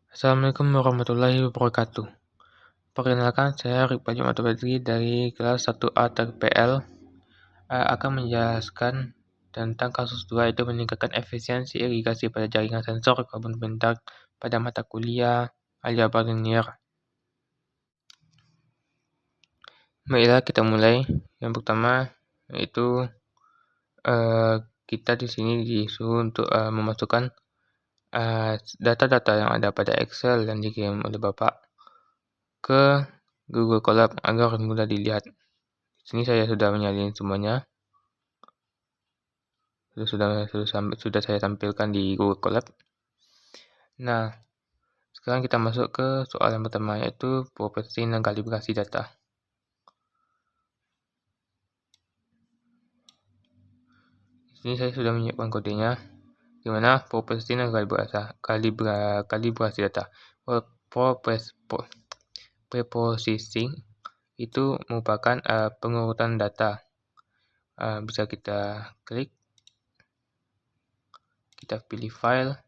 Assalamualaikum warahmatullahi wabarakatuh. Perkenalkan, saya Rifai Jumat Badri dari kelas 1A TPL akan menjelaskan tentang kasus 2, yaitu meningkatkan efisiensi irigasi pada jaringan sensor karbon pentak pada mata kuliah aljabar linier. Baiklah, kita mulai. Yang pertama yaitu kita di sini disuruh untuk memasukkan data-data yang ada pada Excel yang dikirim oleh Bapak ke Google Colab agar mudah dilihat. Di sini saya sudah menyalin semuanya. Sudah saya tampilkan di Google Colab. Nah, sekarang kita masuk ke soal yang pertama, yaitu processing dan kalibrasi data. Di sini saya sudah menyiapkan kodenya, di mana processing dan kalibrasi data. Preprocessing itu merupakan pengurutan data. Bisa kita klik, kita pilih file,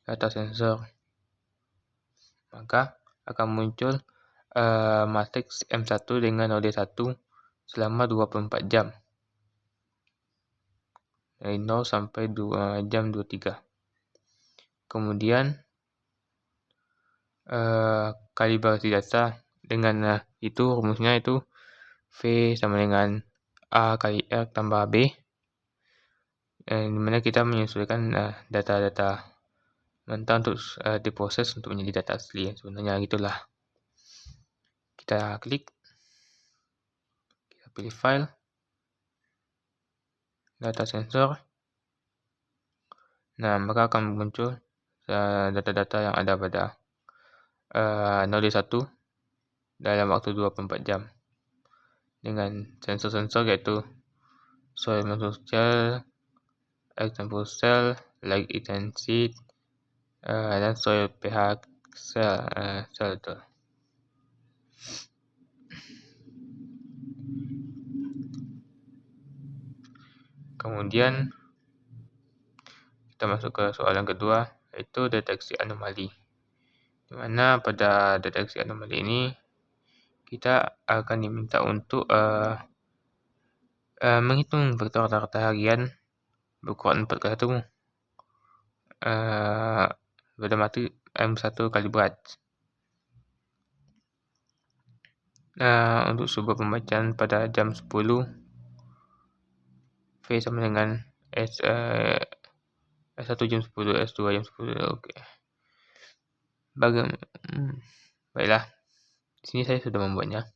data sensor, maka akan muncul matriks M1 dengan node 1 selama 24 jam, dari 0 sampai jam 23. Kemudian kalibrasi data dengan itu rumusnya itu V sama dengan A kali R tambah B, dimana kita menyesuaikan data-data mentah untuk diproses untuk menjadi data asli. Sebenarnya gitulah. Kita klik, kita pilih file, data sensor. Nah, maka akan muncul data-data yang ada pada node 1 dalam waktu 24 jam dengan sensor-sensor yaitu soil moisture cell, example cell, light intensity, dan soil pH cell itu. Kemudian kita masuk ke soal yang kedua, yaitu deteksi anomali. Di mana pada deteksi anomali ini kita akan diminta untuk menghitung vektor rata harian berukuran 4x1 pada matriks M1 kalibrat. Untuk sebuah pembacaan pada jam 10, V sama dengan S1 jam 10, S2 jam 10. Oke. Baiklah. Di sini saya sudah membuatnya.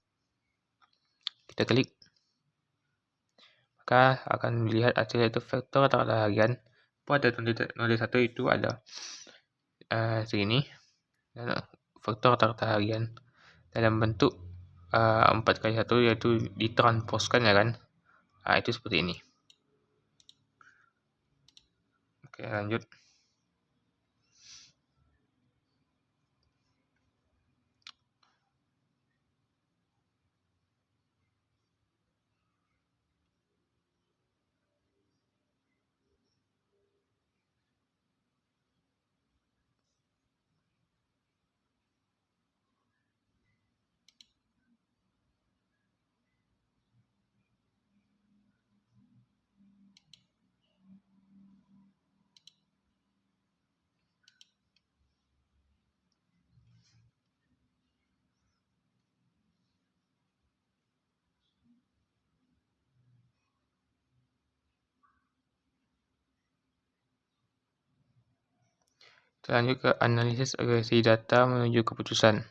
Kita klik, maka akan dilihat hasil yaitu vektor rata harian pada node 1 itu ada segini. Dan vektor rata harian dalam bentuk 4x1, yaitu ditransposkan, ya kan. Itu seperti ini. Oke, lanjut. Kita lanjut ke analisis akurasi data menuju keputusan.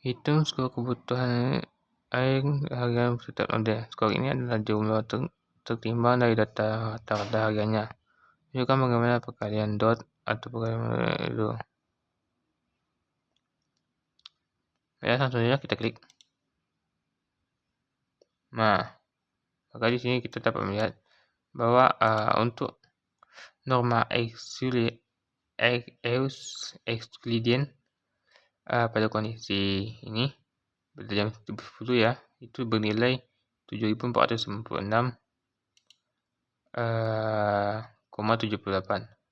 Hitung skor kebutuhan air harian setiap node. Skor ini adalah jumlah tertimbang dari data rata hariannya. Tunjukkan bagaimana perkalian dot atau perkalian itu. Ya, langsung saja kita klik. Nah, maka di sini kita dapat melihat bahwa untuk norma Euclidean pada kondisi ini pada jam 10 ya, itu bernilai 7496,78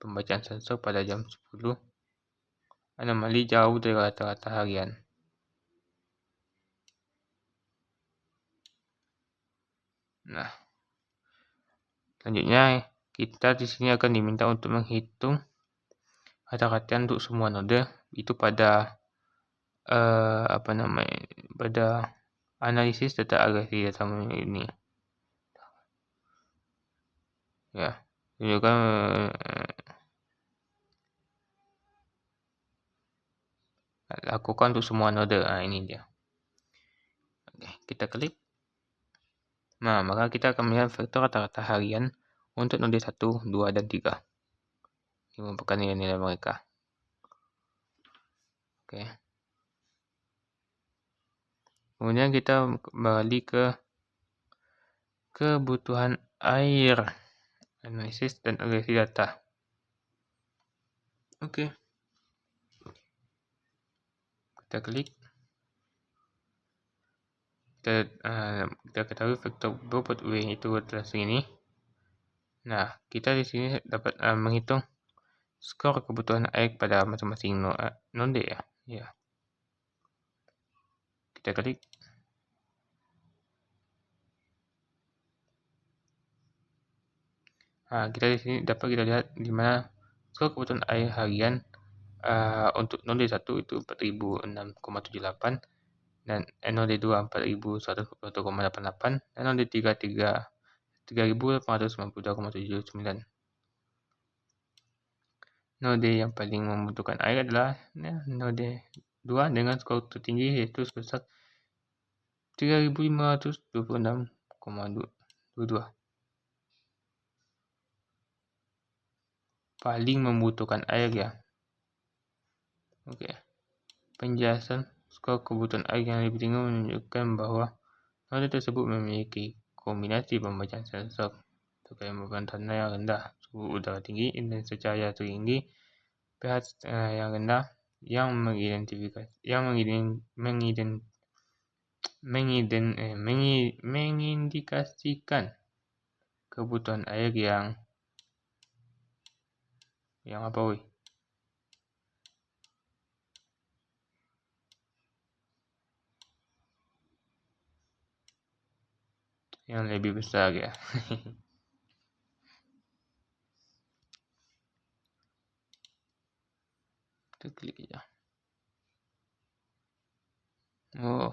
pembacaan sensor pada jam 10, anomali jauh dari rata-rata harian. Nah, selanjutnya kita di sini akan diminta untuk menghitung rata-rata untuk semua node itu pada pada analisis data agresi data ini. Ya, tunjukkan lakukan untuk semua node. Ini dia. Oke, kita klik. Nah, maka kita akan melihat vektor rata-rata harian untuk node 1, 2, dan 3. Ini merupakan nilai-nilai mereka. Oke. Kemudian kita kembali ke kebutuhan air, analisis dan agresi data. Oke. Kita klik. Kita ketahui vektor bobot W itu adalah segini. Nah, kita di sini dapat menghitung skor kebutuhan air pada masing-masing node ya. Ya. Kita klik. Nah, kita di sini dapat kita lihat di mana skor kebutuhan air harian untuk node 1 itu 4006,78 dan node 2 4121,88 dan node 3 3892,79. Node yang paling membutuhkan air adalah node 2 dengan skor tertinggi yaitu sebesar 3526,22. Paling membutuhkan air ya. Oke. Penjelasan skor kebutuhan air yang lebih tinggi menunjukkan bahwa node tersebut memiliki kombinasi pembacaan sensor terkait beban tanah yang rendah, suhu udara tinggi, intensitas cahaya tinggi, pH yang rendah, yang mengindikasikan kebutuhan air yang apa woi? Yang lebih besar ya. Kita klik aja. Oh.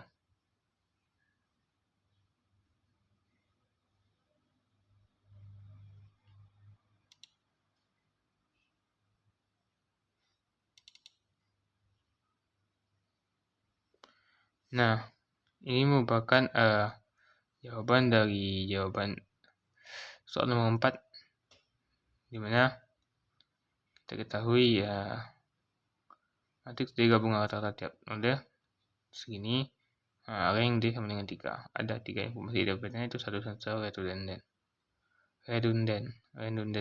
Nah, ini merupakan jawaban dari soal nomor 4, di mana kita ketahui matriks gabungan rata-rata tiap node segini. Rank D sama dengan 3. Ada 3 informasi dapatnya itu satu sensor redundant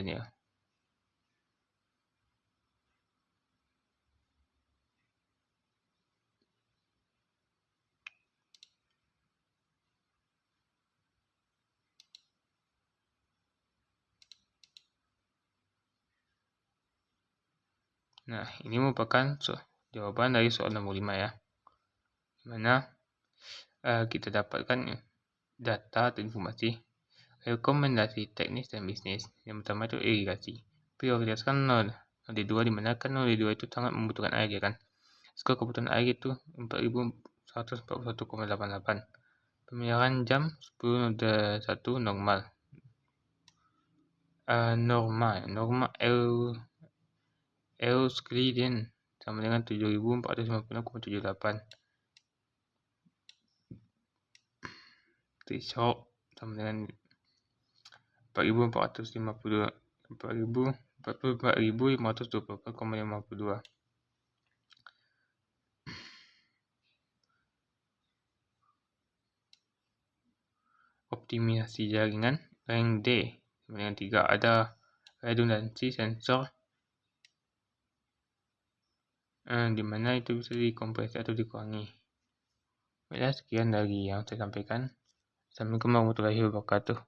ya. Nah, ini merupakan jawaban dari soal nomor 5 ya. Dimana kita dapatkan data atau informasi rekomendasi teknis dan bisnis. Yang pertama itu irigasi. Prioritaskan node 2 di mana kan node 2 itu sangat membutuhkan air ya kan. Skor kebutuhan air itu 4141,88. Pemeliharaan jam 10 node 1 normal. Norma Euclidean sama dengan 7456,78. Threshold sama dengan 44.524.524,52. Optimasi jaringan rank D sama dengan 3. Ada redundansi sensor di mana itu bisa dikompresi atau dikurangi. Baiklah, sekian dari yang saya sampaikan. Assalamualaikum warahmatullahi wabarakatuh.